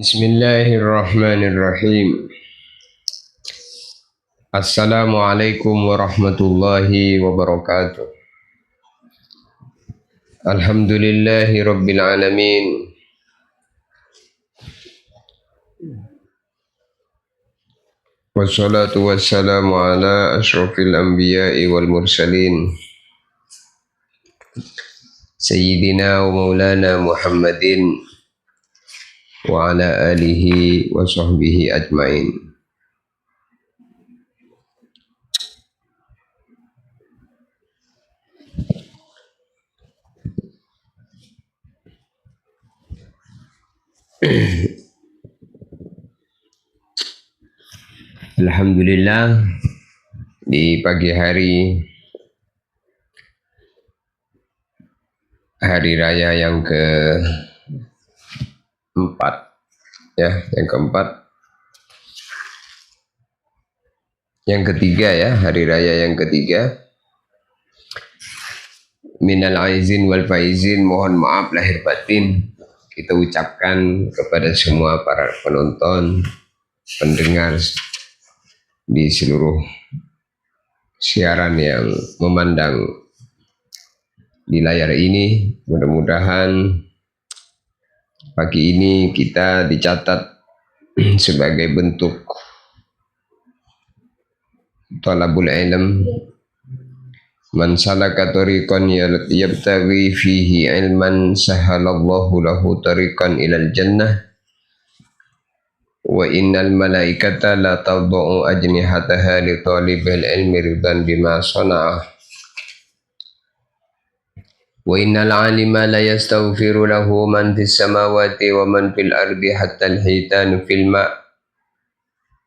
Bismillahirrahmanirrahim. Assalamualaikum warahmatullahi wabarakatuh. Alhamdulillahi rabbil alamin. Wassalatu wassalamu ala ashrafil anbiya'i wal mursalin. Sayyidina wa maulana Muhammadin wa ala alihi wa sahbihi ajmain. Alhamdulillah, di pagi hari raya yang keempat, yang ketiga ya, hari raya yang ketiga. Minal aizin wal faizin, mohon maaf lahir batin kita ucapkan kepada semua para penonton, pendengar di seluruh siaran yang memandang di layar ini. Mudah-mudahan pagi ini kita dicatat sebagai bentuk talabul ilm. Man salaka tariqan yabtaghi fihi ilman sahalallahu lahu tariqan ilal jannah wa innal malaikata la tadau ajnihataha li talibil ilmi ridan bima sana'a wa innal alima la yastaghfiru lahu man fis samawati wa man fil ardi hatta al hitanu fil ma'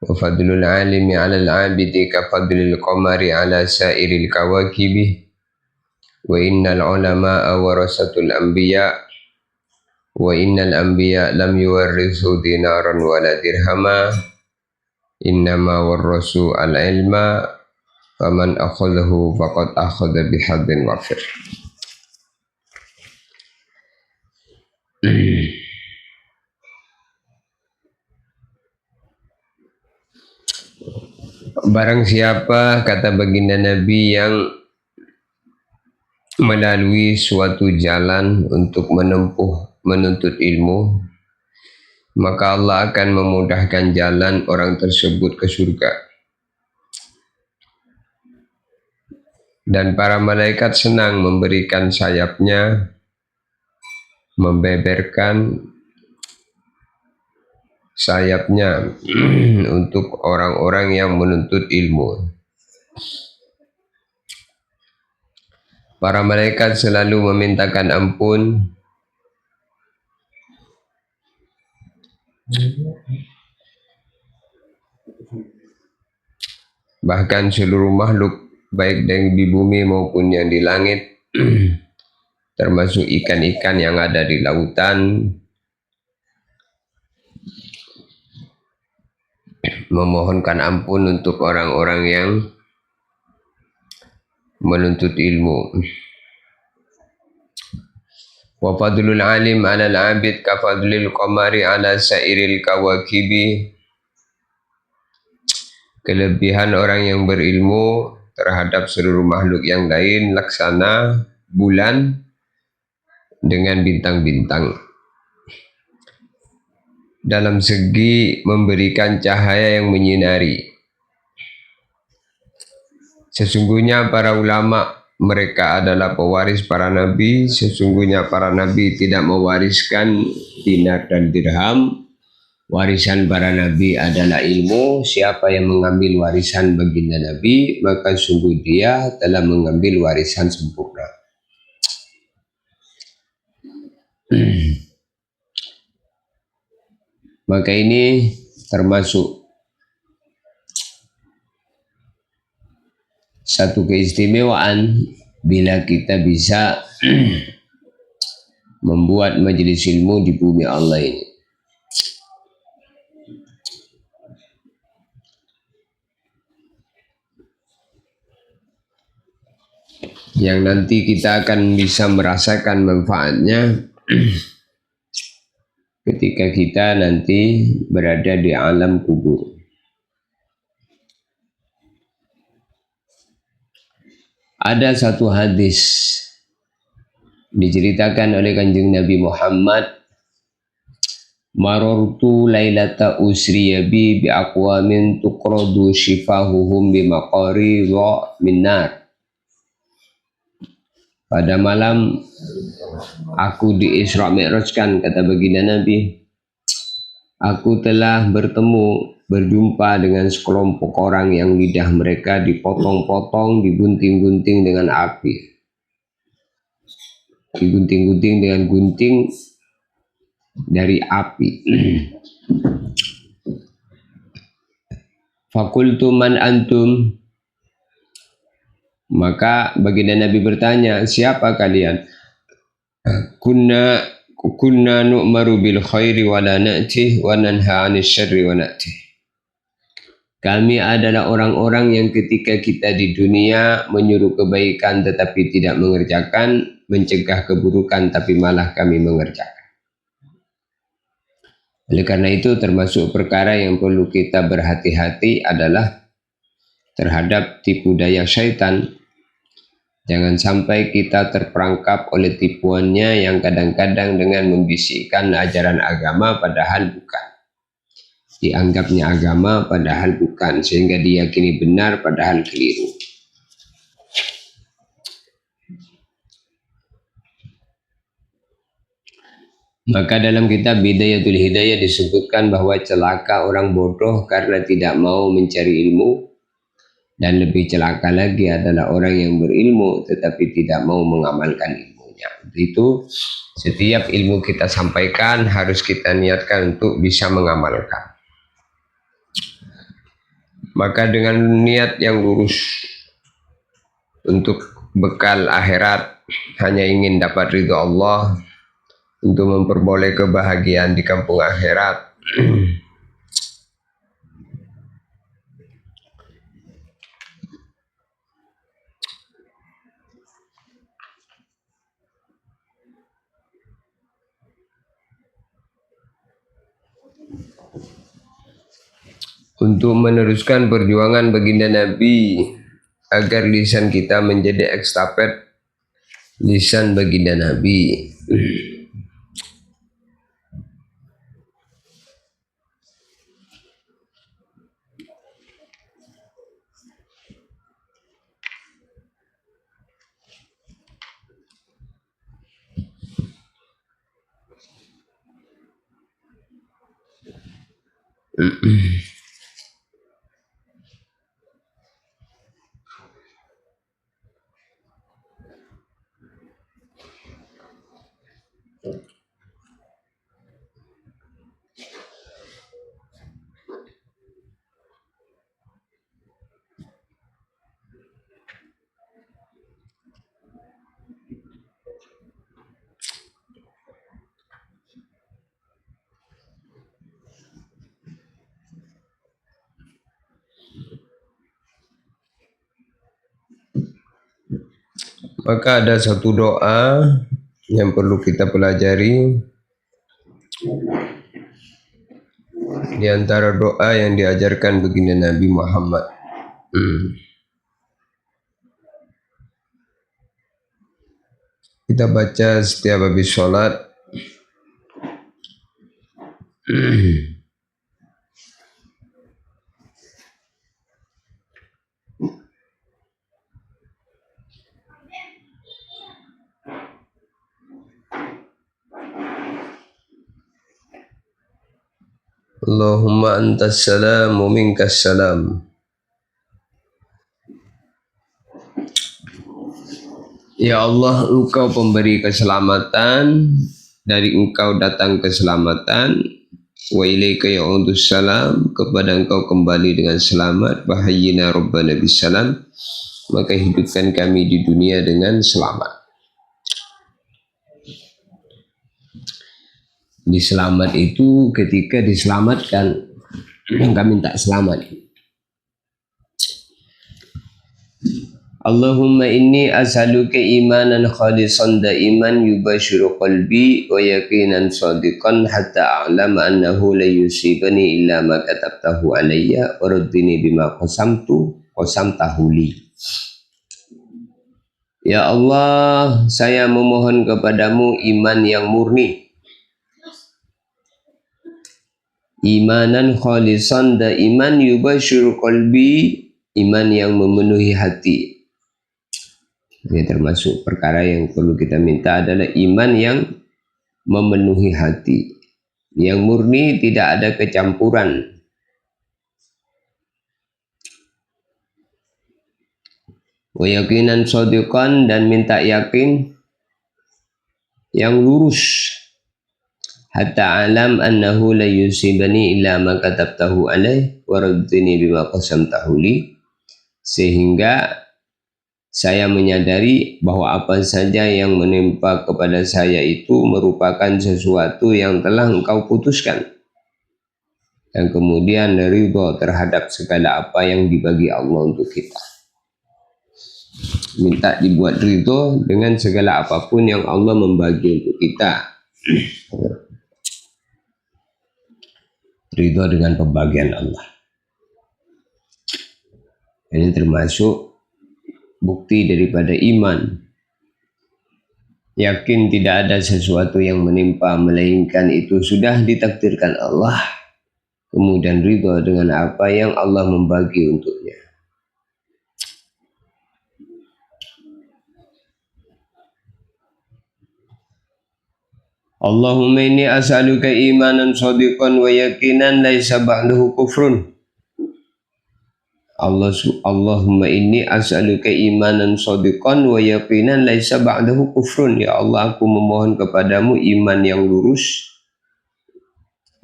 wa fadlul alimi ala al-abidi ka fadlil qamari ala sairil kawakibi wa innal ulama'a warasatul anbiya wa innal anbiya lam yuwarrisu dinaran wala dirhama innama warrasu al-ilma faman akhadahu faqad akhadha bihadzin wafir. Barang siapa, kata baginda Nabi, yang melalui suatu jalan untuk menuntut ilmu, maka Allah akan memudahkan jalan orang tersebut ke surga. Dan para malaikat senang memberikan sayapnya, membeberkan sayapnya untuk orang-orang yang menuntut ilmu. Para malaikat selalu memintakan ampun bahkan seluruh makhluk baik yang di bumi maupun yang di langit termasuk ikan-ikan yang ada di lautan memohonkan ampun untuk orang-orang yang menuntut ilmu. Wa fadlul alim 'ala al-'abid ka fadlil qamari 'ala sairil kawakibi. Kelebihan orang yang berilmu terhadap seluruh makhluk yang lain laksana bulan dengan bintang-bintang dalam segi memberikan cahaya yang menyinari. Sesungguhnya para ulama mereka adalah pewaris para nabi. Sesungguhnya para nabi tidak mewariskan dinar dan dirham. Warisan para nabi adalah ilmu. Siapa yang mengambil warisan baginda Nabi, maka sungguh dia telah mengambil warisan sempurna. Maka ini termasuk satu keistimewaan bila kita bisa membuat majelis ilmu di bumi Allah ini. Yang nanti kita akan bisa merasakan manfaatnya ketika kita nanti berada di alam kubur. Ada satu hadis diceritakan oleh Kanjeng Nabi Muhammad, marartu lailata usriya bi aqwamin tuqradu shifahuhum bi maqari wa minnar. Pada malam aku di Isra Mi'rajkan, kata baginda Nabi, aku telah berjumpa dengan sekelompok orang yang lidah mereka dipotong-potong, digunting-gunting dengan api. Digunting-gunting dengan gunting dari api. Fakultu man antum, maka baginda Nabi bertanya, siapa kalian? Kunna nu'maru bil khairi wa la na'tih wa nanha 'anil syarri wa na'tih. Kami adalah orang-orang yang ketika kita di dunia menyuruh kebaikan tetapi tidak mengerjakan, mencegah keburukan tapi malah kami mengerjakan. Oleh karena itu termasuk perkara yang perlu kita berhati-hati adalah terhadap tipu daya syaitan. Jangan sampai kita terperangkap oleh tipuannya yang kadang-kadang dengan membisikkan ajaran agama padahal bukan. Dianggapnya agama padahal bukan, sehingga diyakini benar padahal keliru. Maka dalam kitab Bidayatul Hidayah disebutkan bahwa celaka orang bodoh karena tidak mau mencari ilmu, dan lebih celaka lagi adalah orang yang berilmu tetapi tidak mau mengamalkan ilmunya. Itu setiap ilmu kita sampaikan harus kita niatkan untuk bisa mengamalkan. Maka dengan niat yang lurus untuk bekal akhirat, hanya ingin dapat ridho Allah, untuk memperoleh kebahagiaan di kampung akhirat, untuk meneruskan perjuangan baginda Nabi agar lisan kita menjadi ekstafet lisan baginda Nabi. Maka ada satu doa yang perlu kita pelajari di antara doa yang diajarkan baginda Nabi Muhammad. Kita baca setiap habis sholat. Allahumma antas salam wa minkas salam. Ya Allah, Engkau pemberi keselamatan, dari Engkau datang keselamatan. Wa ilaika ya'udus salam, kepada Engkau kembali dengan selamat. Bahayyina rabbana bisalam, maka hidupkan kami di dunia dengan selamat. Diselamat itu ketika diselamatkan, enggak minta selamat. Allahumma inni as'aluka imanan khalisan daiman yubashiru qalbi wa yaqinan sadiqan hatta a'lama annahu la yusibani illa ma katabtahu alayya wa raddini bima qasamtahu li. Ya Allah, saya memohon kepadamu iman yang murni, imanan khalisan daiman yubashiru qalbi, iman yang memenuhi hati. Ini termasuk perkara yang perlu kita minta adalah iman yang memenuhi hati, yang murni, tidak ada kecampuran. Wa yaqinan shadiqan, dan minta yakin yang lurus. Hatta alam annahu la yusibani illa ma katabtahu alaih wa raddini bima qasamtahu li, sehingga saya menyadari bahwa apa saja yang menimpa kepada saya itu merupakan sesuatu yang telah engkau putuskan. Dan kemudian ridho terhadap segala apa yang dibagi Allah untuk kita. Minta dibuat ridho dengan segala apapun yang Allah membagi untuk kita. Ridho dengan pembagian Allah. Ini termasuk bukti daripada iman. Yakin tidak ada sesuatu yang menimpa melainkan itu sudah ditakdirkan Allah. Kemudian ridho dengan apa yang Allah membagi untuknya. Allahumma inni as'aluka imanan shadiqan wa yaqinan laisa ba'dahu kufrun. Allahumma inni as'aluka imanan shadiqan wa yaqinan laisa ba'dahu kufrun. Ya Allah, aku memohon kepadamu iman yang lurus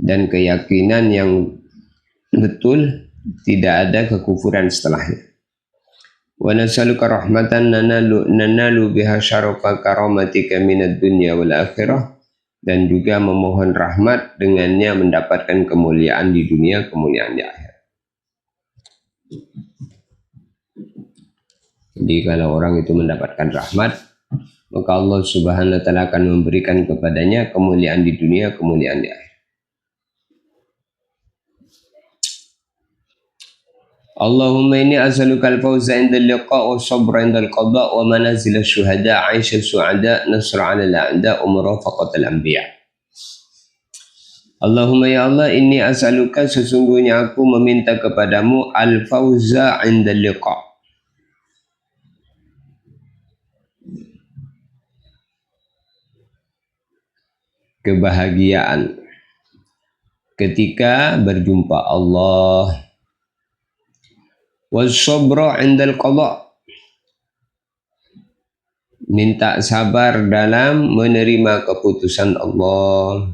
dan keyakinan yang betul, tidak ada kekufuran setelahnya. Wa nas'aluka rahmatan nanalu biha syarafa karamatika minad dunya wal akhirah, dan juga memohon rahmat dengannya mendapatkan kemuliaan di dunia, kemuliaan di akhirat. Jadi kalau orang itu mendapatkan rahmat, maka Allah Subhanahu wa taala akan memberikan kepadanya kemuliaan di dunia, kemuliaan di akhirat. Allahumma inni as'aluka al-fawza 'inda al-liqa' wa sabra 'inda al-qada' wa manazil asy-syuhada' 'aisha as-su'ada' nasra 'ala al-a'da' wa murafaqat al-anbiya'. Allahumma ya Allah, inni as'aluka, sesungguhnya aku meminta kepadamu al-fawza 'inda al-liqa', kebahagiaan ketika berjumpa Allah. Was-sabra 'indal qada', minta sabar dalam menerima keputusan Allah.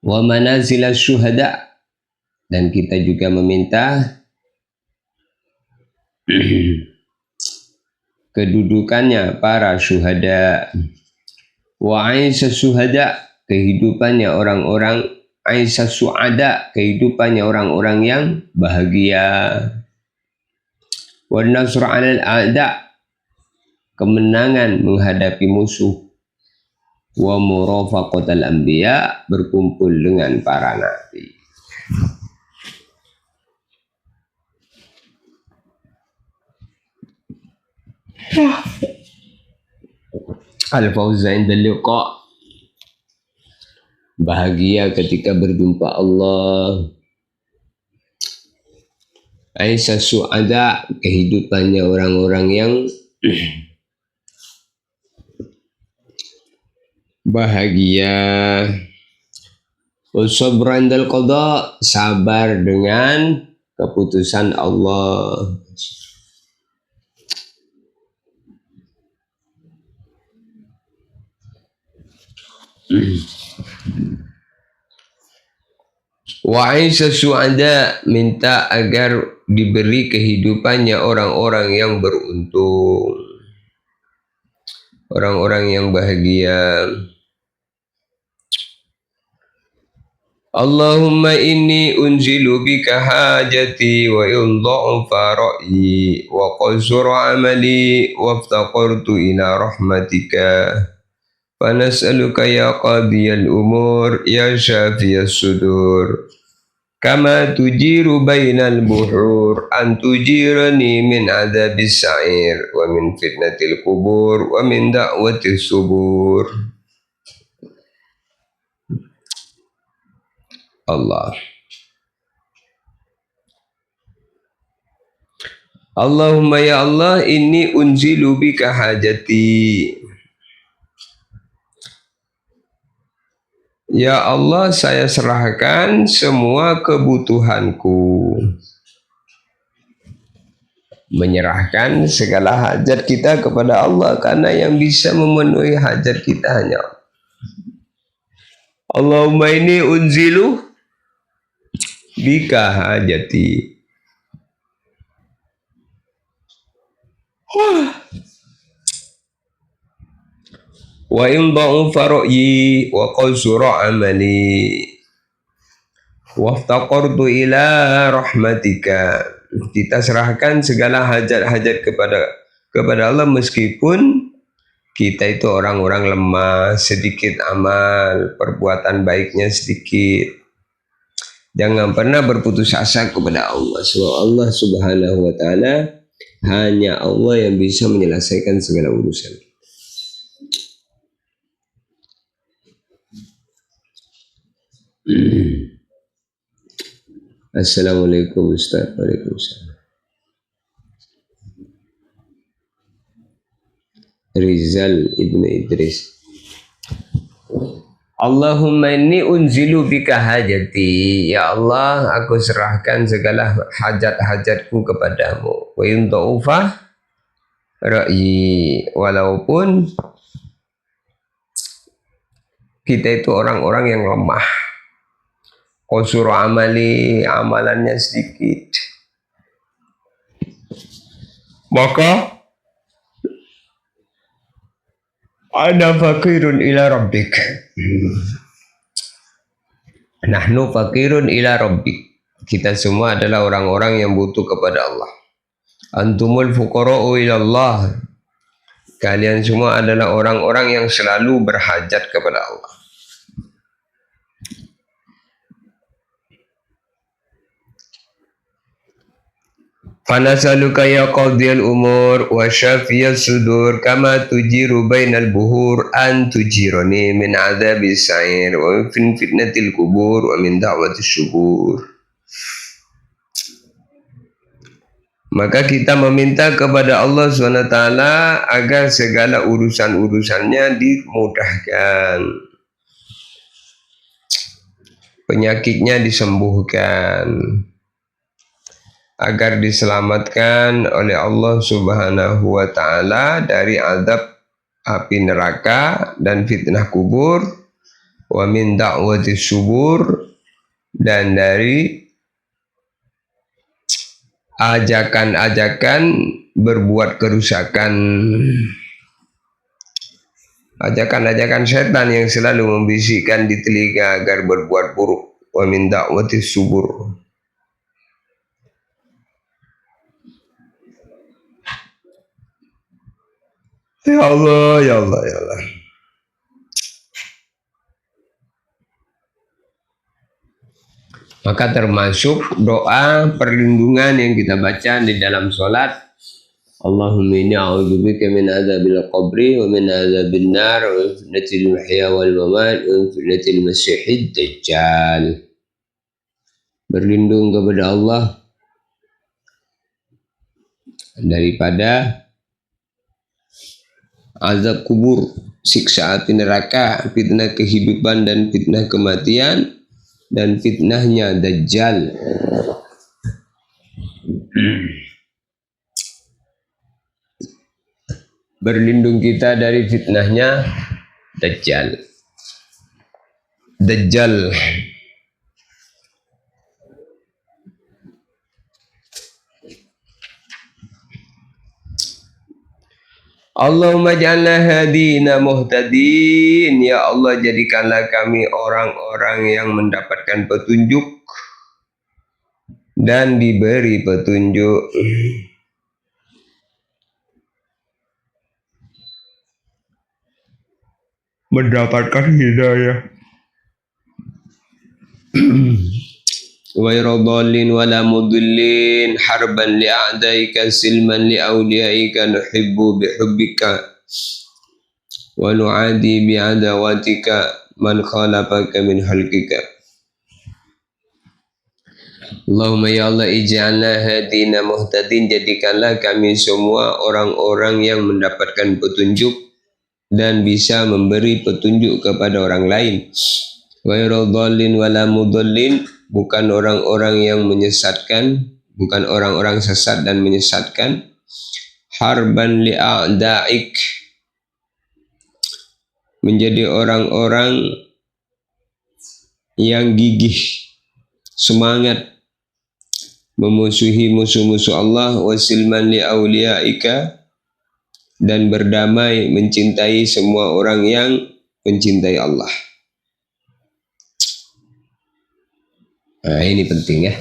Wa manazilas syuhada', dan kita juga meminta kedudukannya para syuhada. Wa 'aisha syuhada', kehidupannya orang-orang Aisyah su'ada, kehidupannya orang-orang yang bahagia. Wa nasru 'alal a'da', kemenangan menghadapi musuh. Wa murafaqatal anbiya', berkumpul dengan para nabi. Al-fawza 'inda liqa', bahagia ketika berjumpa Allah. Aisyah su'ada, kehidupannya orang-orang yang bahagia. Wasabra 'indal qada', sabar dengan keputusan Allah. Wa 'aisha su'ada, minta agar diberi kehidupannya orang-orang yang beruntung, orang-orang yang bahagia. Allahumma inni unzilu bika hajati wa yundha'ufa ra'yi wa qasura amali wa aftaqartu ila rahmatika fanas'aluka ya qadiyal umur ya syafiyas sudur kama tujiru bainal buhur an tujirani min adzabis sa'ir wa min fitnatil kubur wa min da'watis subur. Allah. Allahumma ya Allah inni unzilu bika hajati. Ya Allah, saya serahkan semua kebutuhanku. Menyerahkan segala hajat kita kepada Allah karena yang bisa memenuhi hajat kita hanya Allah. Allahumma inni unzilu bika hajati. Wa in dha'ufa ra'yi wa qasura amali wa aftaqartu ila rahmatika. Kita serahkan segala hajat-hajat kepada Allah meskipun kita itu orang-orang lemah, sedikit amal, perbuatan baiknya sedikit. Jangan pernah berputus asa kepada Allah. Sebab Allah Subhanahu wa taala hanya Allah yang bisa menyelesaikan segala urusan. Assalamualaikum Ustaz. Waalaikumsalam. Rizal Ibnu Idris. Allahumma inni unzilu bika hajati. Ya Allah, aku serahkan segala hajat-hajatku kepadamu. Wa yundaufa ra'yi. Walaupun kita itu orang-orang yang lemah. Qasur amali, amalannya sedikit. Maka ana fakirun ila rabbik. Nahnu fakirun ila rabbik. Kita semua adalah orang-orang yang butuh kepada Allah. Antumul fuqara'u ila Allah. Kalian semua adalah orang-orang yang selalu berhajat kepada Allah. Fanasaluka ya qadiyal umur wa syafiyas sudur kama tujiru bainal buhur an tujirani min adzabis sa'ir wa min fitnatil kubur wa min da'watis subur. Maka kita meminta kepada Allah SWT agar segala urusan-urusannya dimudahkan, penyakitnya disembuhkan, agar diselamatkan oleh Allah Subhanahu wa taala dari azab api neraka dan fitnah kubur, wa min da'wati subur, dan dari ajakan-ajakan berbuat kerusakan, ajakan-ajakan setan yang selalu membisikkan di telinga agar berbuat buruk. Wa min da'wati subur. Ya Allah, ya Allah, ya Allah. Maka termasuk doa perlindungan yang kita baca di dalam sholat. Allahumma inni a'udzubika min adzabil qabri wa min adzabil nar wa min fitnatil mahya wal mamat wa min fitnatil masiihid dajjal. Berlindung kepada Allah daripada azab kubur, siksa api neraka, fitnah kehidupan dan fitnah kematian, dan fitnahnya Dajjal. Berlindung kita dari fitnahnya Dajjal. Dajjal. Allahumma ja'alna hadina muhtadin. Ya Allah, jadikanlah kami orang-orang yang mendapatkan petunjuk dan diberi petunjuk. Mendapatkan hidayah. Ghairu dhalin wala mudillin harban li'a'daika silman li'awliyaika nuhibbu bihubbika wa nu'adi bi'adawatika man khalafaka min halqika. Allahumma ya Allah ij'alna hadina muhtadin, jadikanlah kami semua orang-orang yang mendapatkan petunjuk dan bisa memberi petunjuk kepada orang lain. Ghairu dhalin wala mudallin, bukan orang-orang yang menyesatkan, bukan orang-orang sesat dan menyesatkan. Harban li'a'daik, menjadi orang-orang yang gigih, semangat memusuhi musuh-musuh Allah. Wasilman li'auliyaika, dan berdamai mencintai semua orang yang mencintai Allah. Nah, ini penting ya.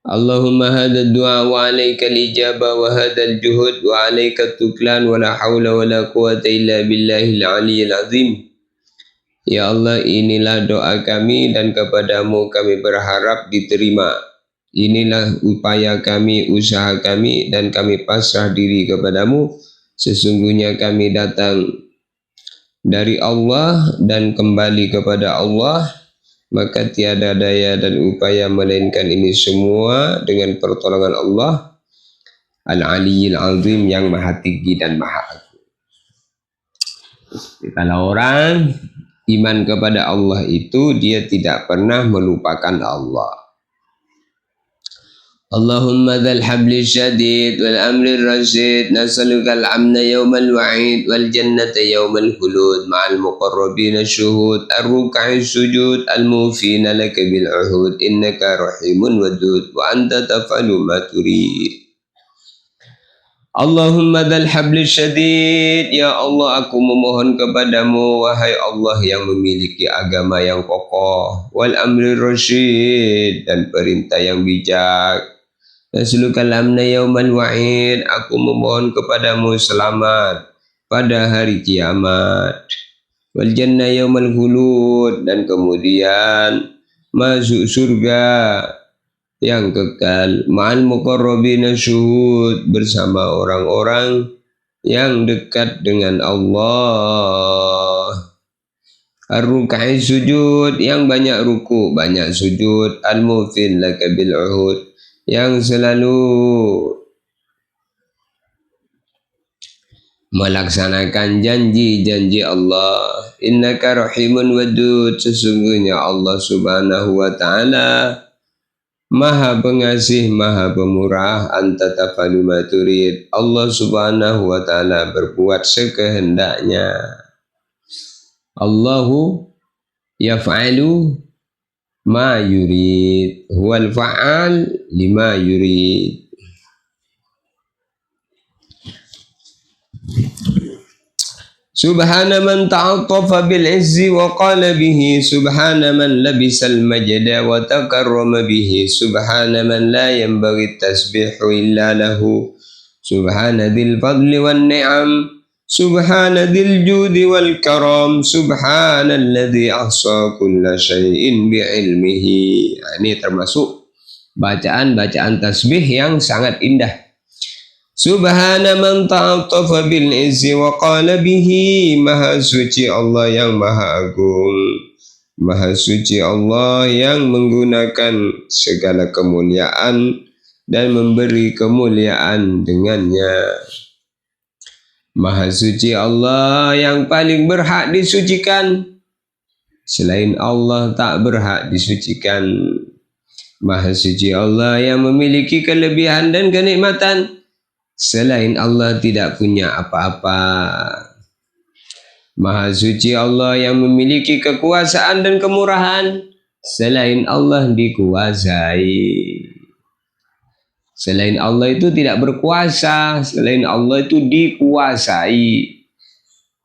Allahumma hadha du'a wa alaika al-ijaba wa hadha al-juhud wa alaika tuklan wa la hawla wa la quwata illa billahil aliyyil azim. Ya Allah, inilah doa kami dan kepadamu kami berharap diterima. Inilah upaya kami, usaha kami, dan kami pasrah diri kepadamu. Sesungguhnya kami datang dari Allah dan kembali kepada Allah, maka tiada daya dan upaya melainkan ini semua dengan pertolongan Allah Al-Aliyyil Azim, yang maha tinggi dan maha agung. Kalau orang iman kepada Allah itu, dia tidak pernah melupakan Allah. Allahumma dhal habli syadid wal amri rasyid, nas'aluka al-amna yawmal wa'id wal jannata yawmal khulud ma'al muqarrabina syuhud ar-ruk'i sujud al-mufina laka bil uhud innaka rahimun wadud wa anta taf'alu ma turid. Allahumma dhal habli syadid, ya Allah aku memohon kepadamu wahai Allah yang memiliki agama yang kokoh, wal amri rasyid, dan perintah yang bijak. Naslukal amna yaumal wa'id, aku memohon kepadamu selamat pada hari kiamat. Wal jannah yaumal khulud, dan kemudian masuk surga yang kekal. Ma'al muqarrabina syuhud, bersama orang-orang yang dekat dengan Allah. Ar-ruk'i sujud, yang banyak ruku, banyak sujud. Al-mufin laka bil uhud, yang selalu melaksanakan janji-janji Allah. Innaka rahimun wadud, sesungguhnya Allah subhanahu wa ta'ala maha pengasih, maha pemurah. Anta tafalu ma turid, Allah subhanahu wa ta'ala berbuat sekehendaknya. Allahu yaf'alu ma yurid, huwal fa'al lima yurid. Subhana man ta'attafa bil izzi wa qala bihi, subhana man labisal majda wa takarrama bihi, subhana man la yanbaghi tasbihu illa lahu, subhana dzil fadli wan ni'am, subhana dzil judi wal karam, subhanalladzi ahsa kulla syai'in bi'ilmihi. Nah, ini termasuk bacaan-bacaan tasbih yang sangat indah. Subhana man ta'attafa bil izzi wa qala bihi, maha suci Allah yang maha agung, maha suci Allah yang menggunakan segala kemuliaan dan memberi kemuliaan dengannya. Maha suci Allah yang paling berhak disucikan, selain Allah tak berhak disucikan. Maha suci Allah yang memiliki kelebihan dan kenikmatan, selain Allah tidak punya apa-apa. Maha suci Allah yang memiliki kekuasaan dan kemurahan, selain Allah dikuasai. Selain Allah itu tidak berkuasa, selain Allah itu dikuasai.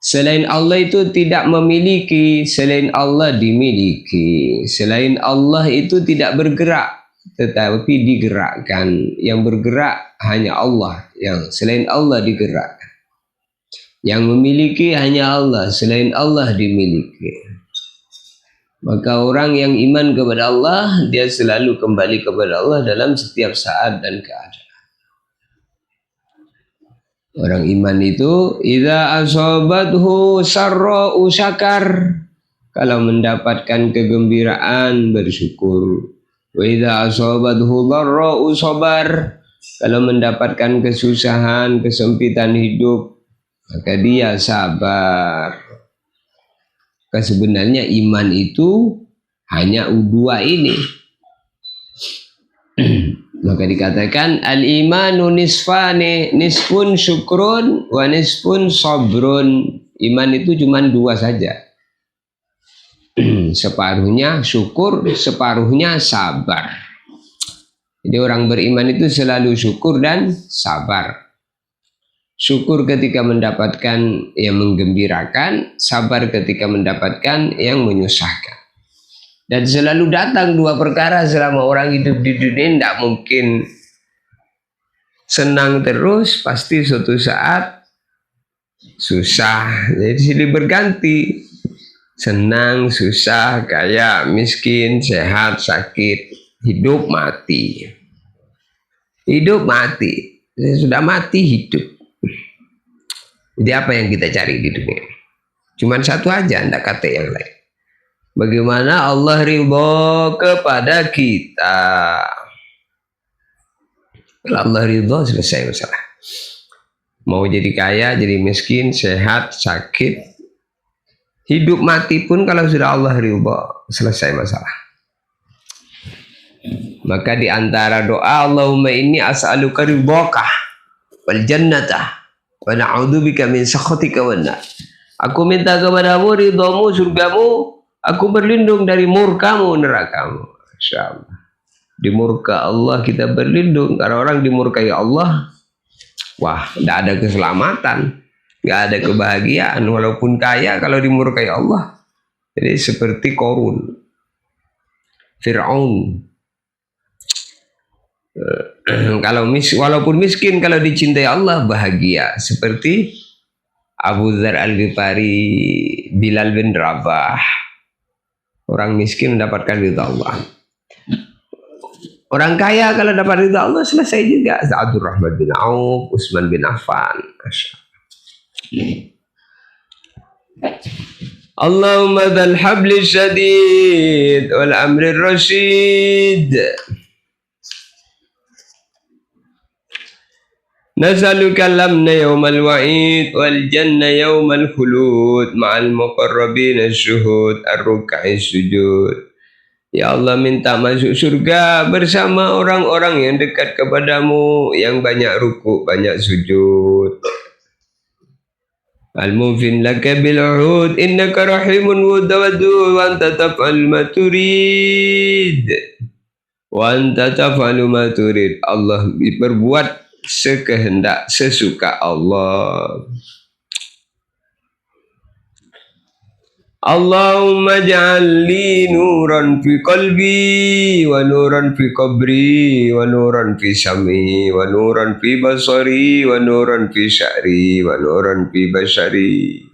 Selain Allah itu tidak memiliki, selain Allah dimiliki. Selain Allah itu tidak bergerak, tetapi digerakkan. Yang bergerak hanya Allah, yang selain Allah digerakkan. Yang memiliki hanya Allah, selain Allah dimiliki. Maka orang yang iman kepada Allah, dia selalu kembali kepada Allah dalam setiap saat dan keadaan. Orang iman itu idza asabathu sarra'u syakar, kalau mendapatkan kegembiraan bersyukur. Wa idza asabathu dharra'u sabar, kalau mendapatkan kesusahan, kesempitan hidup, maka dia sabar. Sebenarnya iman itu hanya dua ini. Maka dikatakan al-imanu nisfani, nisfun syukrun wa nisfun sabrun. Iman itu cuma dua saja. Separuhnya syukur, separuhnya sabar. Jadi orang beriman itu selalu syukur dan sabar. Syukur ketika mendapatkan yang menggembirakan, sabar ketika mendapatkan yang menyusahkan. Dan selalu datang dua perkara selama orang hidup di dunia. Tidak mungkin senang terus, pasti suatu saat susah. Jadi silih berganti, senang, susah, kaya, miskin, sehat, sakit, hidup, mati. Hidup, mati. Sudah mati, hidup. Jadi apa yang kita cari di dunia? Cuman satu aja, tidak kata yang lain. Bagaimana Allah ridho kepada kita. Kalau Allah ridho, selesai masalah. Mau jadi kaya, jadi miskin, sehat, sakit, hidup mati pun kalau sudah Allah ridho, selesai masalah. Maka di antara doa, Allahumma inni as'aluka ridhoka wal jannata wa na'udzubika min sakhatika wan nar. Aku minta kepadamu ridhomu, surgamu. Aku berlindung dari murkamu, nerakamu. Masya Allah. Di murka Allah kita berlindung. Karena orang dimurkai Allah, wah, tidak ada keselamatan, tidak ada kebahagiaan. Walaupun kaya, kalau dimurkai Allah, jadi seperti Korun, Fir'aun. Walaupun miskin, kalau dicintai Allah bahagia. Seperti Abu Dzar Al-Ghifari, Bilal bin Rabah. Orang miskin mendapatkan ridha Allah. Orang kaya kalau dapat ridha Allah selesai juga. Abdul Rahman bin Auf, Utsman bin Affan. Allahumma dzal habli syadid wal amri rasyid. Nas'aluka al-amna yawmal wa'id wal janna yawmal khulud ma'al muqarrabin asy-syuhud ar-ruk'i sujud. Ya Allah, minta masuk surga bersama orang-orang yang dekat kepadamu, yang banyak ruku, banyak sujud. Al-mufin laka bil uhud innaka rahimun wadud wa anta taf'al ma turid. Wa anta taf'alu ma turid. Allah berbuat sekehendak, sesuka Allah. Allahumma ja'alli nuran fi qalbi wa nuran fi qabri wa nuran fi sam'i wa nuran fi basari wa nuran fi sya'ri wa nuran fi basari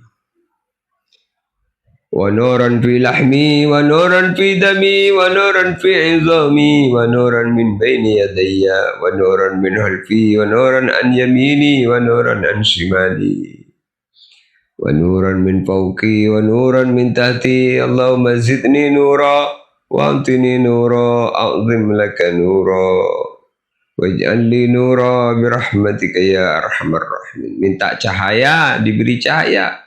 wa nuran fi lahmi wa nuran fi dami wa nuran fi izami wa nuran min baini yadayya wa nuran min khalfi wa nuran an yamini wa nuran an shimali wa nuran min fawqi wa nuran min tahti. Allahumma zidni nura wa amtini nura a'zim laka nura waj'al li nura birahmatika ya arhamar rahimin. Minta cahaya, diberi cahaya.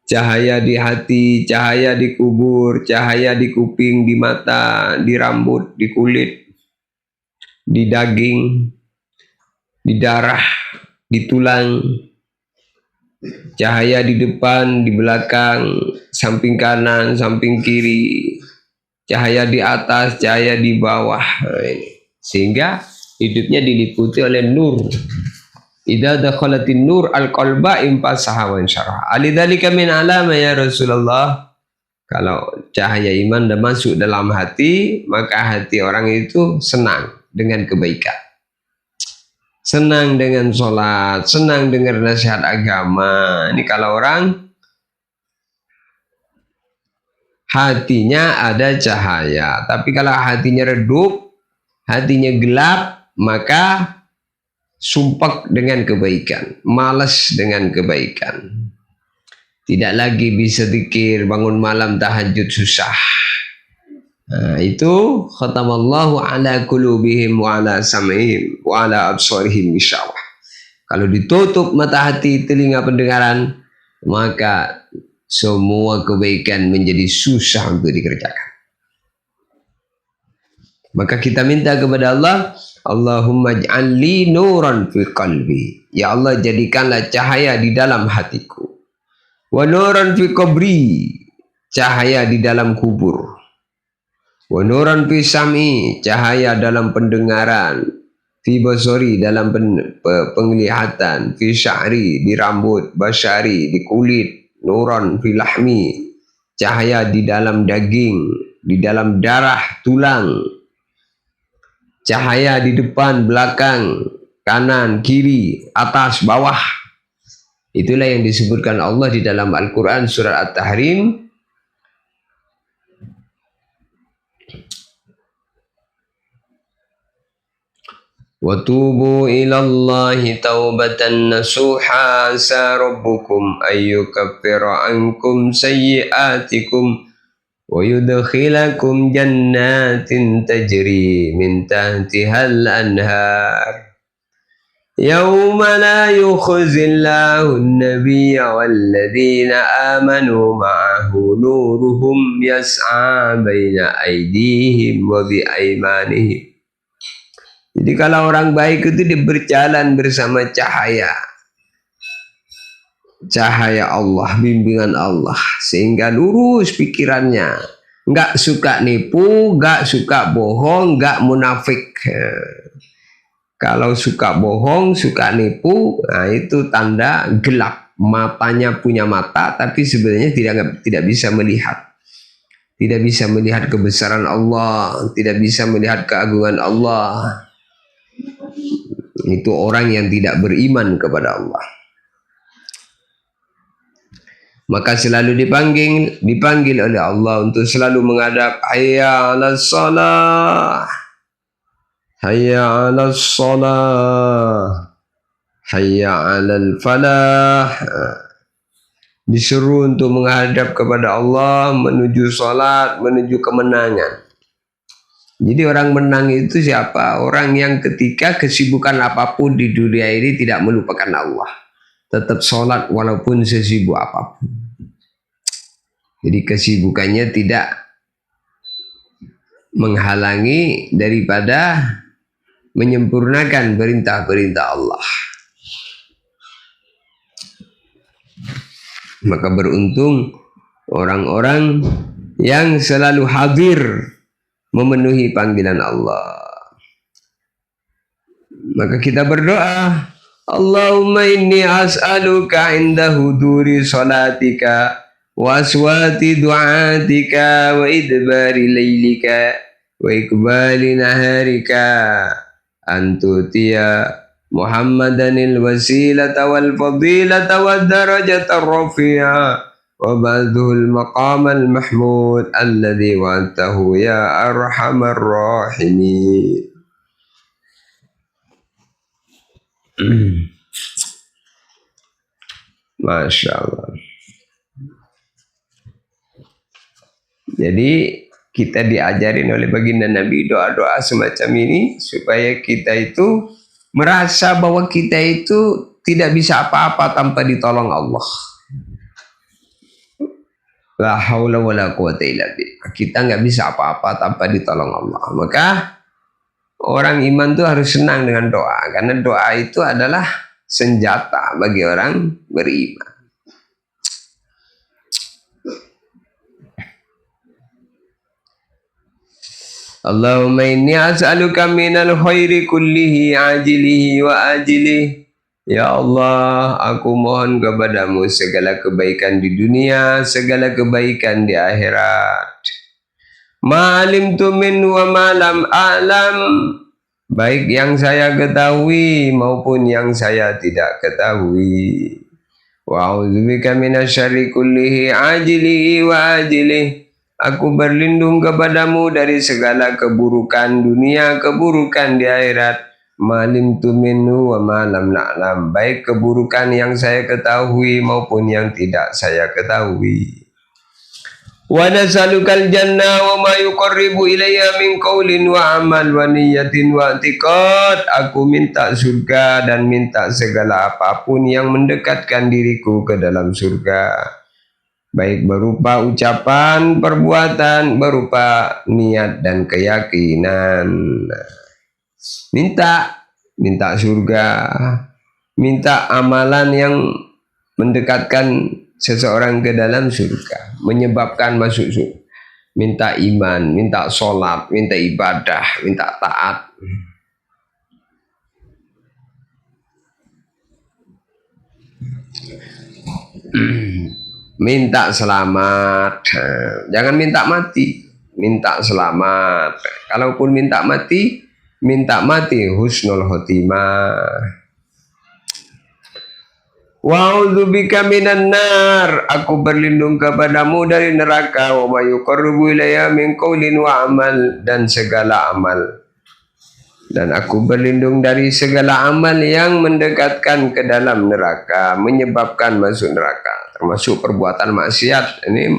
Cahaya di hati, cahaya di kubur, cahaya di kuping, di mata, di rambut, di kulit, di daging, di darah, di tulang. Cahaya di depan, di belakang, samping kanan, samping kiri. Cahaya di atas, cahaya di bawah. Sehingga Hidupnya diliputi oleh nur. Idza dakhalatin nur al-qalba impasaha wa insyarah. Alidzalika min alama ya Rasulullah. Kalau cahaya iman dah masuk dalam hati, maka hati orang itu senang dengan kebaikan. Senang dengan sholat, senang dengar nasihat agama. Ini kalau orang hatinya ada cahaya. Tapi kalau hatinya redup, hatinya gelap, maka sumpek dengan kebaikan, malas dengan kebaikan. Tidak lagi bisa zikir, bangun malam tahajud susah. Nah, itu khatamallahu ala qulubihim wa ala sam'ihim wa ala absarihim ghishawah. Kalau ditutup mata hati, telinga pendengaran, maka semua kebaikan menjadi susah untuk dikerjakan. Maka kita minta kepada Allah, Allahumma ij'alli nuran fi qalbi. Ya Allah, jadikanlah cahaya di dalam hatiku. Wa nuran fi qabri, cahaya di dalam kubur. Wa nuran fi sam'i, cahaya dalam pendengaran. Fi basari, dalam penglihatan. Fi sya'ri, di rambut. Basyari, di kulit. Nuran fi lahmi, cahaya di dalam daging, di dalam darah, tulang. Cahaya di depan, belakang, kanan, kiri, atas, bawah. Itulah yang disebutkan Allah di dalam Al-Quran surat At-Tahrim. Wa tubu ilallahi taubatan nasuha asa rabbukum ayyukaffira ankum sayyiatikum wa yudkhilakum jannatin tajri min tahtihal anhar. يوم لا يخزي الله النبي والذين آمنوا معه نورهم يسعى بين أيديهم وبأيمانهم. Jadi kalau orang baik itu dia berjalan bersama cahaya Allah, bimbingan Allah, sehingga lurus pikirannya, nggak suka nipu, nggak suka bohong, nggak munafik. Kalau suka bohong, suka nipu, nah itu tanda gelap. Matanya punya mata, tapi sebenarnya tidak bisa melihat. Tidak bisa melihat kebesaran Allah, tidak bisa melihat keagungan Allah. Itu orang yang tidak beriman kepada Allah. Maka selalu dipanggil oleh Allah untuk selalu menghadap hayya 'alas shalah. Hayya 'alas shalah, hayya 'alal falah. Disuruh untuk menghadap kepada Allah, menuju salat, menuju kemenangan. Jadi orang menang itu siapa? Orang yang ketika kesibukan apapun di dunia ini tidak melupakan Allah. Tetap salat walaupun sesibuk apapun. Jadi kesibukannya tidak menghalangi daripada menyempurnakan perintah-perintah Allah. Maka beruntung orang-orang yang selalu hadir memenuhi panggilan Allah. Maka kita berdoa, Allahumma inni as'aluka inda huduri salatika wa aswati du'atika wa idbari laylika wa ikbali naharika antutiya Muhammadanil wasilata wal fadilata wad darajata rafi'a wa ba'dhul maqamal mahmud alladhi wa'atahu ya arhamar rahimin. Masya Allah. Jadi kita diajarin oleh baginda Nabi doa-doa semacam ini supaya kita itu merasa bahwa kita itu tidak bisa apa-apa tanpa ditolong Allah. La haula wala quwata illa billah. Kita nggak bisa apa-apa tanpa ditolong Allah. Maka orang iman itu harus senang dengan doa, karena doa itu adalah senjata bagi orang beriman. Allahumma inni as'aluka minal khairi kullihi ajilihi wa ajilihi. Ya Allah, aku mohon kepadamu segala kebaikan di dunia, segala kebaikan di akhirat. Ma'alim tu min wa ma'lam a'lam. Baik yang saya ketahui maupun yang saya tidak ketahui. Wa a'udzubika minasyarri kullihi ajilihi wa ajilihi. Aku berlindung kepadamu dari segala keburukan dunia, keburukan di akhirat. Malim tu minhu wa malam na'lam. Baik keburukan yang saya ketahui maupun yang tidak saya ketahui. Wa nas'alukal jannah wa ma yuqarribu ilayya min qaulin wa amal wa niyatin wa i'tiqad. Aku minta surga dan minta segala apapun yang mendekatkan diriku ke dalam surga, baik berupa ucapan, perbuatan, berupa niat dan keyakinan. Minta surga, minta amalan yang mendekatkan seseorang ke dalam surga, menyebabkan masuk surga. Minta iman, minta sholat, minta ibadah, minta taat. Minta selamat, jangan minta mati, minta selamat. Kalaupun minta mati husnul khotimah. Wa'udzubika minan nar. Aku berlindung kepadamu dari neraka. Wa ma yuqarribu ilayya min qaulin wa amal, dan segala amal. Dan aku berlindung dari segala amal yang mendekatkan ke dalam neraka, menyebabkan masuk neraka, termasuk perbuatan maksiat. Ini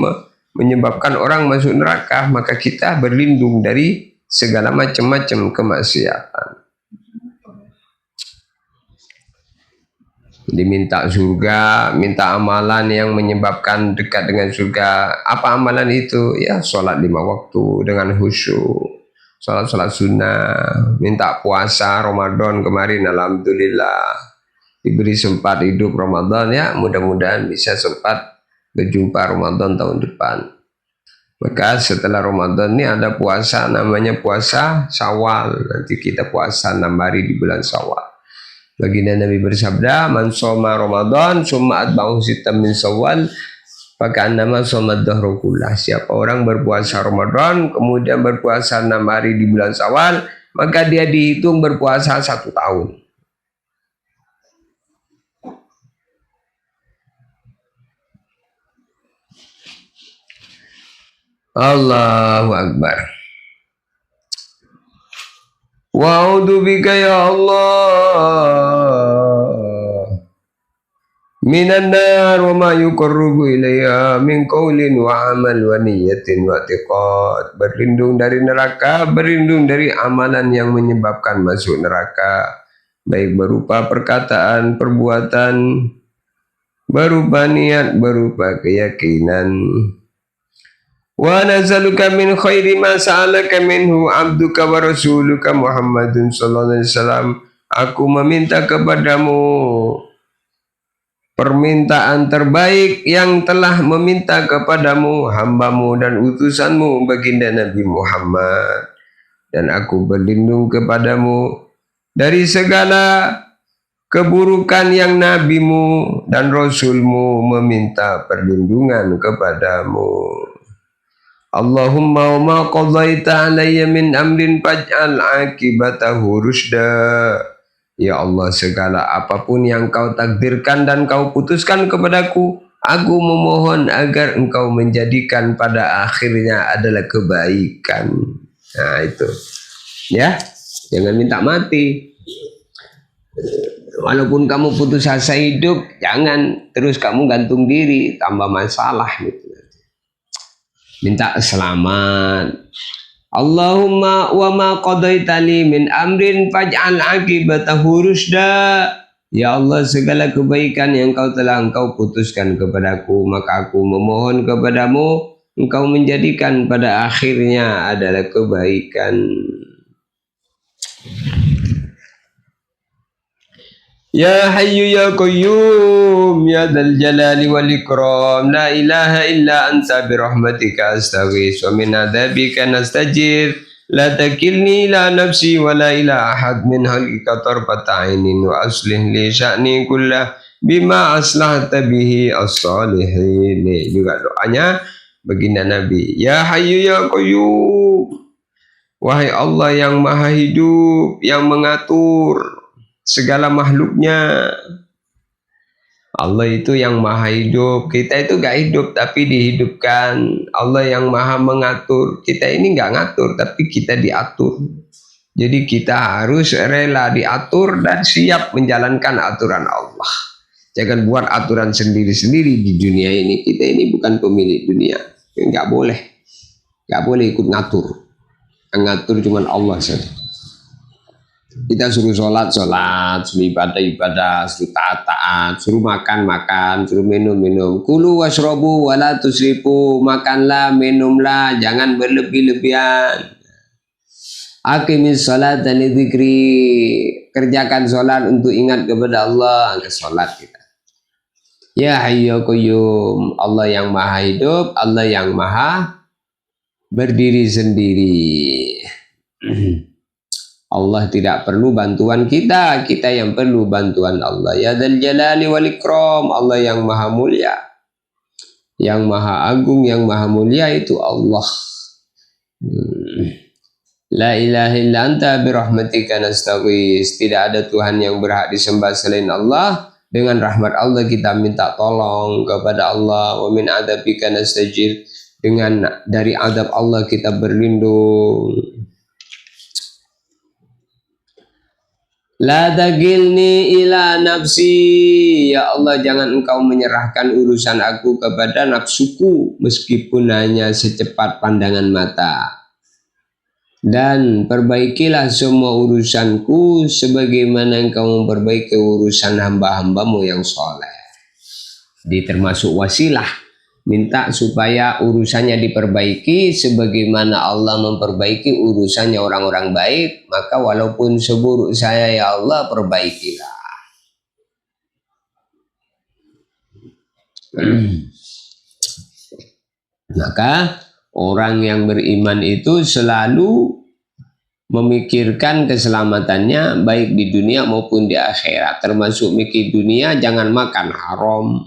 menyebabkan orang masuk neraka, maka kita berlindung dari segala macam-macam kemaksiatan. Diminta surga, minta amalan yang menyebabkan dekat dengan surga. Apa amalan itu? Ya, sholat 5 waktu dengan khusyuk, sholat sunnah, minta puasa Ramadan kemarin, alhamdulillah diberi sempat hidup Ramadan, ya mudah-mudahan bisa sempat berjumpa Ramadan tahun depan. Maka setelah Ramadan ini ada puasa, namanya puasa Syawal. Nanti kita puasa 6 hari di bulan Syawal. Baginda Nabi bersabda, man shoma Ramadan summa atba'ahu sittan min Syawal faka'annama shoma ad-dahra kullah. Siapa orang berpuasa Ramadan kemudian berpuasa 6 hari di bulan Syawal, maka dia dihitung berpuasa 1 tahun. Allahu Akbar. Wa'udzubika ya Allah minan nar wa ma yuqarribu ilayya min qaulin wa amal wa niyatin wa i'tiqad. Berlindung dari neraka, berlindung dari amalan yang menyebabkan masuk neraka, baik berupa perkataan, perbuatan, berupa niat, berupa keyakinan. Wa nas'aluka min khairi ma sa'alaka minhu abduka wa rasuluka Muhammadun sallallahu alaihi wasallam. Aku meminta kepadamu permintaan terbaik yang telah meminta kepadamu hambamu dan utusanmu baginda Nabi Muhammad. Dan aku berlindung kepadamu dari segala keburukan yang nabimu dan rasulmu meminta perlindungan kepadamu. Allahumma wa ma qadaita alayya min amrin faj'al akibatahu rusda. Ya Allah, segala apapun yang kau takdirkan dan kau putuskan kepadaku, aku memohon agar engkau menjadikan pada akhirnya adalah kebaikan. Nah itu, ya, jangan minta mati. Walaupun kamu putus asa hidup, jangan terus kamu gantung diri, tambah masalah gitu. Minta selamat. Allahumma wa ma qadaita li min amrin faj'al aqibatahu rusda. Ya Allah, segala kebaikan yang engkau putuskan kepadaku, maka aku memohon kepadamu engkau menjadikan pada akhirnya adalah kebaikan. Ya Hayyu Ya Qayyum Ya Dzal Jalali wal Ikram, la ilaha illa anta bi rahmatika astaghits wa min adzabika nastajir, La takilni ila nafsi wa la ila ahad min halika tarbata ainin wa aslih li sya'ni kullah bima aslahta bihi as-salihin. Ini juga doanya baginda Nabi. Ya Hayyu ya Qayyum. Wahai Allah yang maha hidup, yang mengatur segala makhluknya. Allah itu yang maha hidup, kita itu gak hidup tapi dihidupkan. Allah yang maha mengatur, kita ini gak ngatur tapi kita diatur. Jadi kita harus rela diatur dan siap menjalankan aturan Allah. Jangan buat aturan sendiri-sendiri di dunia ini. Kita ini bukan pemilik dunia, gak boleh ikut ngatur. Yang ngatur cuma Allah saja. Kita suruh sholat, suruh ibadah, suruh taat, suruh makan, suruh minum. Kulu washrobu wala tusrifu, makanlah, minumlah, jangan berlebih-lebihan. Aqimis sholat dan dzikri, kerjakan sholat untuk ingat kepada Allah, sholat kita. Ya Hayyu ya Qayyum, Allah yang maha hidup, Allah yang maha berdiri sendiri. Allah tidak perlu bantuan kita, kita yang perlu bantuan Allah. Ya Dzal Jalali wal Ikram, Allah yang maha mulia, yang maha agung, yang maha mulia itu Allah. La ilaha illa anta birahmatika nastaghis. Tidak ada Tuhan yang berhak disembah selain Allah. Dengan rahmat Allah kita minta tolong kepada Allah. Wa min adzabika nastajir. Dengan dari azab Allah kita berlindung. La tagilni ila nafsi. Ya Allah, jangan engkau menyerahkan urusan aku kepada nafsuku meskipun hanya secepat pandangan mata. Dan perbaikilah semua urusanku sebagaimana engkau memperbaiki urusan hamba-hambamu yang soleh. Jadi termasuk wasilah. Minta supaya urusannya diperbaiki sebagaimana Allah memperbaiki urusannya orang-orang baik. Maka walaupun seburuk saya ya Allah, perbaikilah. Maka orang yang beriman itu selalu memikirkan keselamatannya baik di dunia maupun di akhirat. Termasuk mikir dunia, jangan makan haram.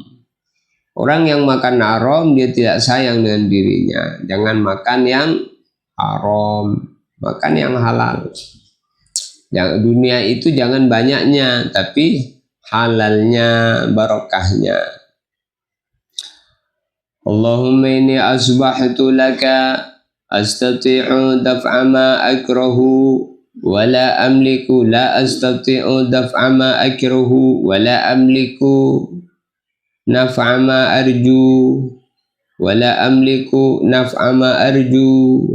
Orang yang makan haram dia tidak sayang dengan dirinya. Jangan makan yang haram, makan yang halal. Yang dunia itu jangan banyaknya, tapi halalnya, barokahnya. Allahumma inni asbahtu laka astati'u daf'a ma akrahu wa la amliku, la astati'u daf'a ma akrahu wa la amliku naf'a ma arju wala amliku naf'a ma arju.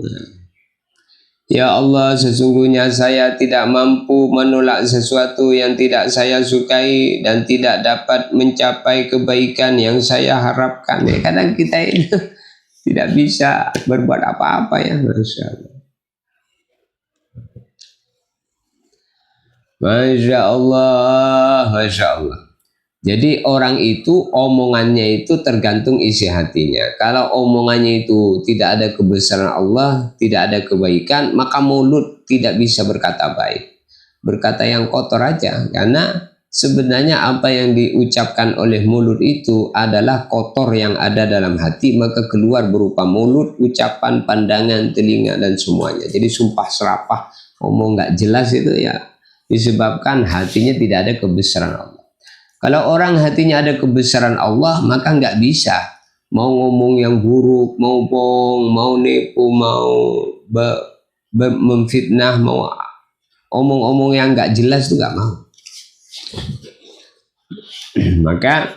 Ya Allah, sesungguhnya saya tidak mampu menolak sesuatu yang tidak saya sukai dan tidak dapat mencapai kebaikan yang saya harapkan. Kadang kita itu tidak bisa berbuat apa-apa ya, Masya Allah. Masya Allah, Masya Allah. Jadi orang itu omongannya itu tergantung isi hatinya. Kalau omongannya itu tidak ada kebesaran Allah, tidak ada kebaikan, maka mulut tidak bisa berkata baik. Berkata yang kotor aja. Karena sebenarnya apa yang diucapkan oleh mulut itu adalah kotor yang ada dalam hati, maka keluar berupa mulut, ucapan, pandangan, telinga, dan semuanya. Jadi sumpah serapah, ngomong nggak jelas itu ya disebabkan hatinya tidak ada kebesaran Allah. Kalau orang hatinya ada kebesaran Allah, maka nggak bisa mau ngomong yang buruk, mau bohong, mau nipu, mau memfitnah, mau omong-omong yang nggak jelas itu nggak mau. Maka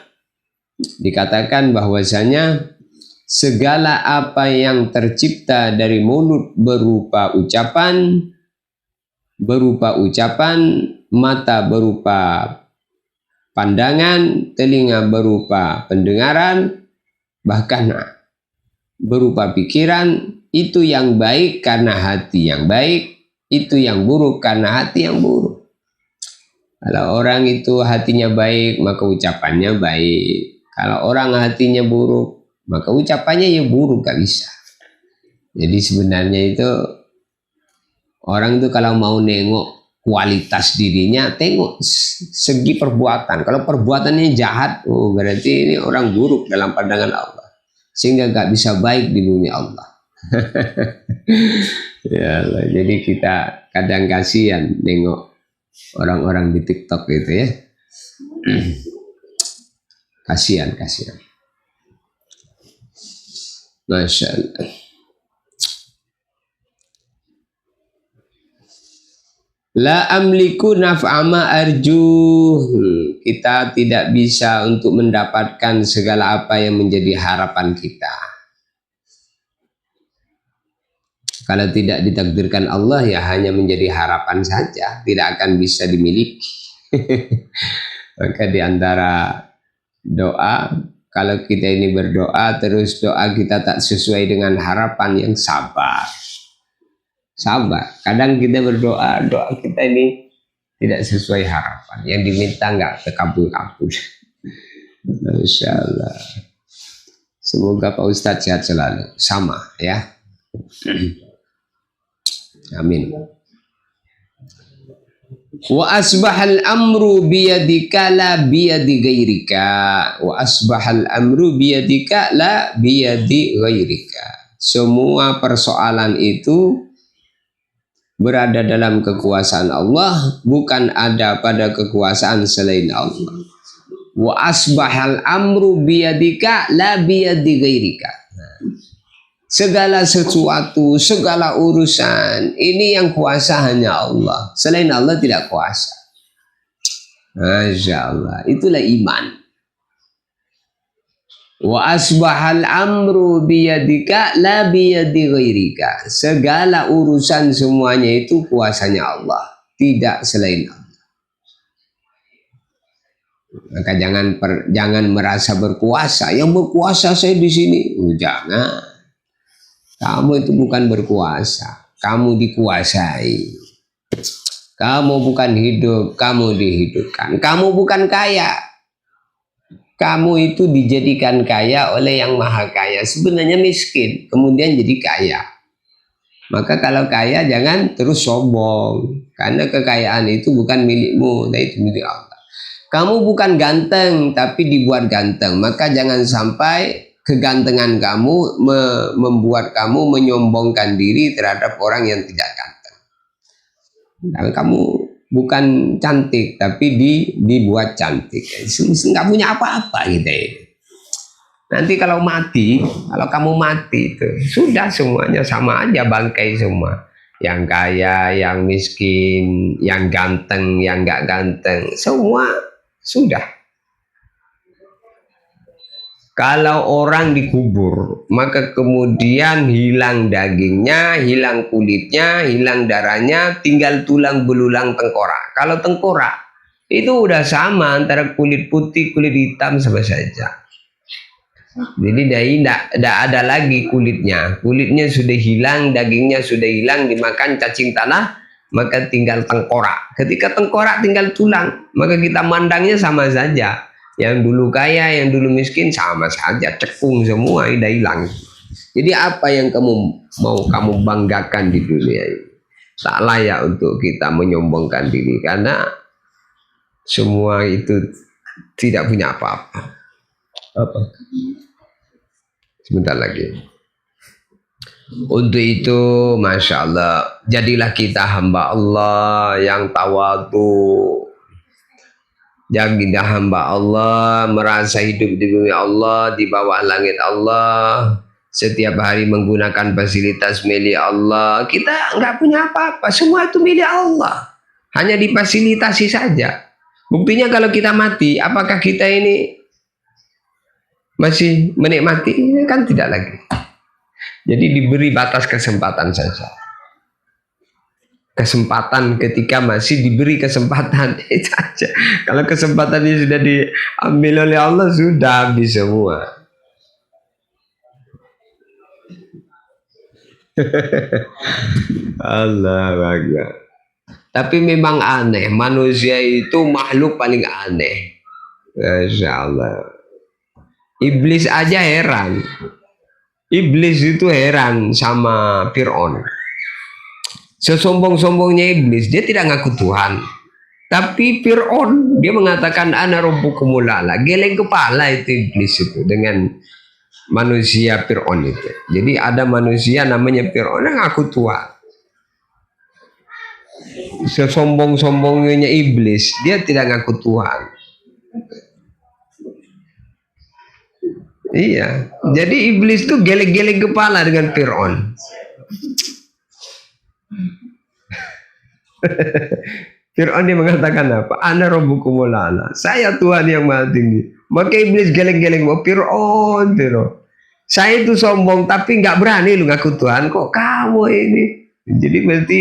dikatakan bahwasanya segala apa yang tercipta dari mulut berupa ucapan, mata berupa pandangan, telinga berupa pendengaran, bahkan berupa pikiran, itu yang baik karena hati yang baik, itu yang buruk karena hati yang buruk. Kalau orang itu hatinya baik, maka ucapannya baik. Kalau orang hatinya buruk, maka ucapannya ya buruk, gak bisa. Jadi sebenarnya itu Orang itu kalau mau nengok kualitas dirinya, tengok segi perbuatan. Kalau perbuatannya jahat, oh berarti ini orang buruk dalam pandangan Allah. Sehingga gak bisa baik di bumi Allah. Ya Allah, jadi kita kadang kasihan nengok orang-orang di TikTok gitu ya. Kasihan. Masya Allah. La amliku naf'ama arju. Kita tidak bisa untuk mendapatkan segala apa yang menjadi harapan kita. Kalau tidak ditakdirkan Allah ya hanya menjadi harapan saja, tidak akan bisa dimiliki. Maka di antara doa, kalau kita ini berdoa terus doa kita tak sesuai dengan harapan, yang sabar. Kadang kita berdoa, doa kita ini tidak sesuai harapan, yang diminta nggak terkabul-kabul. Masya Allah. Semoga Pak Ustadz sehat selalu, sama ya. Amin. Wa asbahal amru biyadika la biyadi ghairika. Wa asbahal amru biyadika la biyadi ghairika. Semua persoalan itu berada dalam kekuasaan Allah, bukan ada pada kekuasaan selain Allah. Wa asbahal amru biyadika la biyadi ghairika. Segala sesuatu, segala urusan, ini yang kuasa hanya Allah. Selain Allah tidak kuasa. Masya Allah, itulah iman. Wa asbahal amru biyadika la biyadi ghairika. Segala urusan semuanya itu kuasanya Allah, tidak selain Allah. Maka jangan merasa berkuasa. Yang berkuasa saya di sini. Jangan. Kamu itu bukan berkuasa, kamu dikuasai. Kamu bukan hidup, kamu dihidupkan. Kamu bukan kaya, kamu itu dijadikan kaya oleh yang maha kaya. Sebenarnya miskin, kemudian jadi kaya. Maka kalau kaya jangan terus sombong, karena kekayaan itu bukan milikmu, nah itu milik Allah. Kamu bukan ganteng, tapi dibuat ganteng. Maka jangan sampai kegantengan kamu membuat kamu menyombongkan diri terhadap orang yang tidak ganteng. Dan kamu bukan cantik, tapi dibuat cantik. Nggak punya apa-apa gitu ya. Nanti kalau kamu mati itu sudah semuanya sama aja, bangkai semua. Yang kaya, yang miskin, yang ganteng, yang nggak ganteng, semua sudah. Kalau orang dikubur, maka kemudian hilang dagingnya, hilang kulitnya, hilang darahnya, tinggal tulang belulang tengkorak. Kalau tengkorak, itu udah sama antara kulit putih, kulit hitam sama saja. Jadi tidak ada lagi kulitnya. Kulitnya sudah hilang, dagingnya sudah hilang, dimakan cacing tanah, maka tinggal tengkorak. Ketika tengkorak tinggal tulang, maka kita mandangnya sama saja. Yang dulu kaya, yang dulu miskin sama saja, cekung semua, udah hilang. Jadi apa yang mau kamu banggakan di dunia ini? Tak layak untuk kita menyombongkan diri, karena semua itu tidak punya apa-apa. Sebentar lagi. Untuk itu, Masya Allah, jadilah kita hamba Allah yang tawadu. Jadilah hamba Allah, merasa hidup di bumi Allah, di bawah langit Allah, setiap hari menggunakan fasilitas milik Allah. Kita nggak punya apa-apa, semua itu milik Allah, hanya difasilitasi saja. Buktinya kalau kita mati, apakah kita ini masih menikmati? Kan tidak lagi. Jadi diberi batas kesempatan saja. Kesempatan ketika masih diberi kesempatan itu aja. Kalau kesempatannya sudah diambil oleh Allah, sudah habis semua. Allah Akbar. Tapi memang aneh, manusia itu makhluk paling aneh. Masya Allah. Iblis aja heran. Iblis itu heran sama Fir'aun. Sesombong-sombongnya iblis, dia tidak ngaku Tuhan. Tapi Fir'aun, dia mengatakan ana rabbukumul a'la. Geleng kepala itu iblis itu dengan manusia Fir'aun itu. Jadi ada manusia namanya Fir'aun yang ngaku Tuhan. Sesombong-sombongnya iblis, dia tidak ngaku Tuhan. Iya, jadi iblis itu geleng-geleng kepala dengan Fir'aun. Fir'aun dia mengatakan apa? Ana rabbukumul a'la. Saya Tuhan yang maha tinggi. Maka iblis geleng-geleng, oh Fir'aun, Fir'aun. Saya itu sombong tapi nggak berani lu ngaku Tuhan. Kok kamu ini? Jadi berarti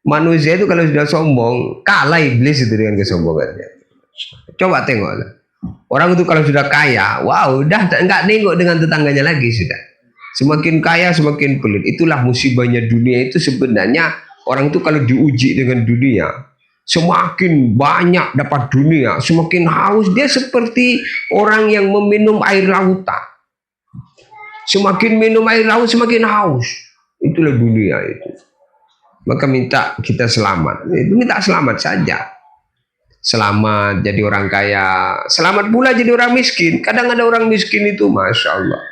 manusia itu kalau sudah sombong kalah iblis itu dengan kesombongannya. Coba tengok lah. Orang itu kalau sudah kaya, wow, udah nggak nengok dengan tetangganya lagi sudah. Semakin kaya semakin pelit. Itulah musibahnya dunia itu sebenarnya. Orang itu kalau diuji dengan dunia, semakin banyak dapat dunia, semakin haus. Dia seperti orang yang meminum air lautan. Semakin minum air laut, semakin haus. Itulah dunia itu. Maka minta kita selamat. Itu minta selamat saja. Selamat jadi orang kaya. Selamat pula jadi orang miskin. Kadang ada orang miskin itu, Masya Allah.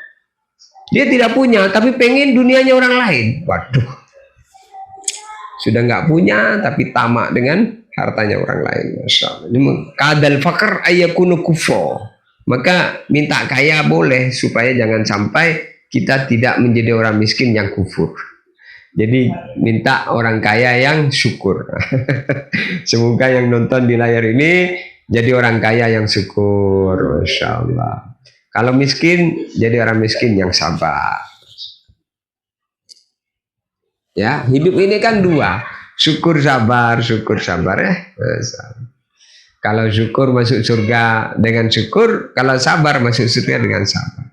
Dia tidak punya, tapi pengen dunianya orang lain. Waduh. Sudah nggak punya tapi tamak dengan hartanya orang lain. Masya Allah. Kadal fakir ayakunu kufro. Maka minta kaya boleh supaya jangan sampai kita tidak menjadi orang miskin yang kufur. Jadi minta orang kaya yang syukur. Semoga yang nonton di layar ini jadi orang kaya yang syukur. Masya Allah. Kalau miskin jadi orang miskin yang sabar. Ya, hidup ini kan dua, syukur sabar ya. Kalau syukur masuk surga dengan syukur, kalau sabar masuk surga dengan sabar.